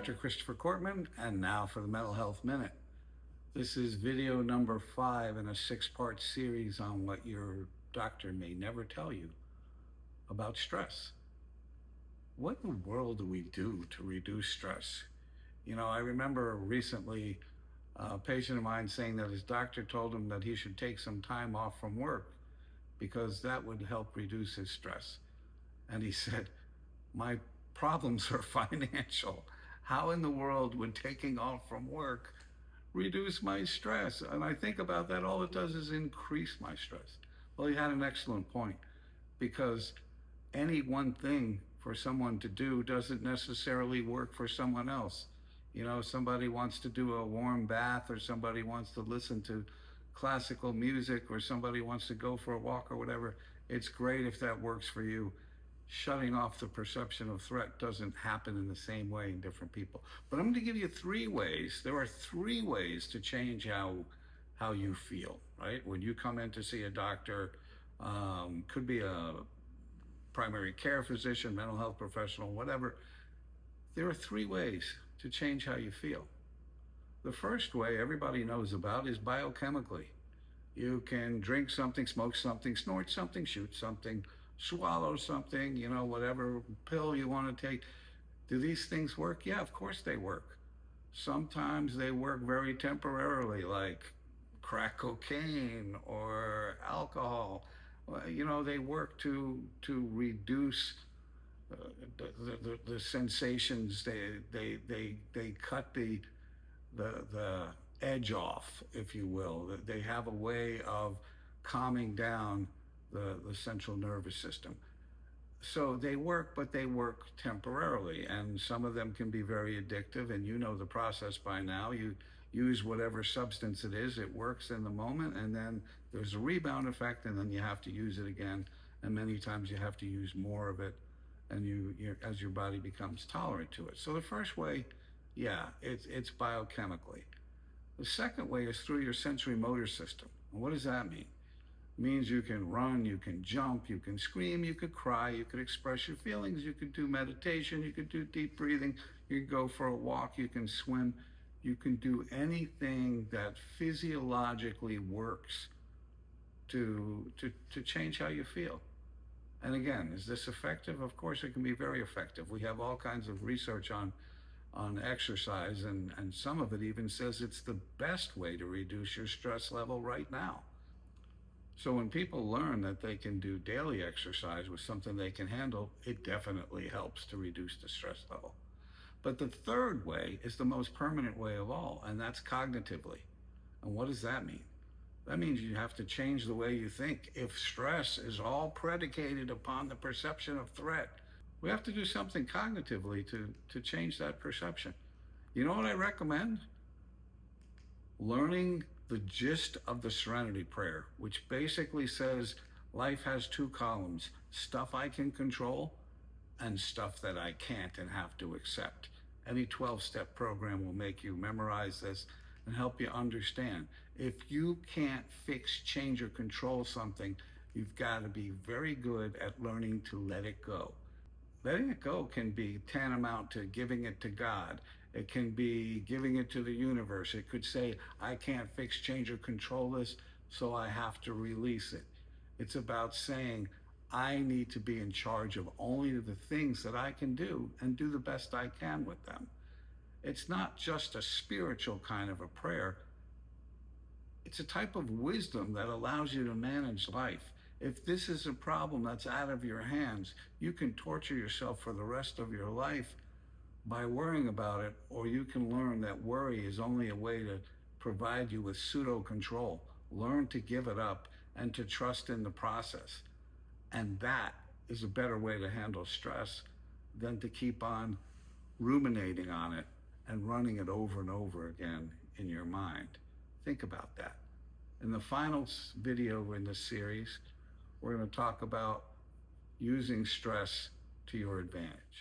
Dr. Christopher Cortman, and now for the Mental Health Minute. This is video number 5 in a 6-part series on what your doctor may never tell you about stress. What in the world do we do to reduce stress? You know, I remember recently a patient of mine saying that his doctor told him that he should take some time off from work because that would help reduce his stress. And he said, my problems are financial. How in the world would taking off from work reduce my stress? And I think about that, all it does is increase my stress. Well, he had an excellent point, because any one thing for someone to do doesn't necessarily work for someone else. You know, somebody wants to do a warm bath, or somebody wants to listen to classical music, or somebody wants to go for a walk or whatever. It's great if that works for you. Shutting off the perception of threat doesn't happen in the same way in different people. But I'm going to give you 3 ways. There are 3 ways to change how you feel, right? When you come in to see a doctor, could be a primary care physician, mental health professional, whatever. There are 3 ways to change how you feel. The first way everybody knows about is biochemically. You can drink something, smoke something, snort something, shoot something, swallow something, you know, whatever pill you want to take. Do these things work? Yeah, of course they work. Sometimes they work very temporarily, like crack cocaine or alcohol. You know, they work to reduce the sensations. They cut the edge off, if you will. They have a way of calming down the central nervous system. So they work, but they work temporarily, and some of them can be very addictive, and you know the process by now. You use whatever substance it is, it works in the moment, and then there's a rebound effect, and then you have to use it again, and many times you have to use more of it, and you as your body becomes tolerant to it. So the first way, yeah, it's biochemically. The second way is through your sensory motor system. And what does that mean? It means you can run, you can jump, you can scream, you could cry, you could express your feelings, you could do meditation, you could do deep breathing, you could go for a walk, you can swim, you can do anything that physiologically works to change how you feel. And again, is this effective? Of course it can be very effective. We have all kinds of research on exercise, and some of it even says it's the best way to reduce your stress level right now. So when people learn that they can do daily exercise with something they can handle, it definitely helps to reduce the stress level. But the third way is the most permanent way of all, and that's cognitively. And what does that mean? That means you have to change the way you think. If stress is all predicated upon the perception of threat, we have to do something cognitively to change that perception. You know what I recommend? Learning the gist of the Serenity Prayer, which basically says life has 2 columns: stuff I can control and stuff that I can't and have to accept. Any 12-step program will make you memorize this and help you understand. If you can't fix, change, or control something, you've got to be very good at learning to let it go. Letting it go can be tantamount to giving it to God. It can be giving it to the universe. It could say, I can't fix, change, or control this, so I have to release it. It's about saying, I need to be in charge of only the things that I can do and do the best I can with them. It's not just a spiritual kind of a prayer. It's a type of wisdom that allows you to manage life. If this is a problem that's out of your hands, you can torture yourself for the rest of your life by worrying about it, or you can learn that worry is only a way to provide you with pseudo control. Learn to give it up and to trust in the process. And that is a better way to handle stress than to keep on ruminating on it and running it over and over again in your mind. Think about that. In the final video in this series, we're going to talk about using stress to your advantage.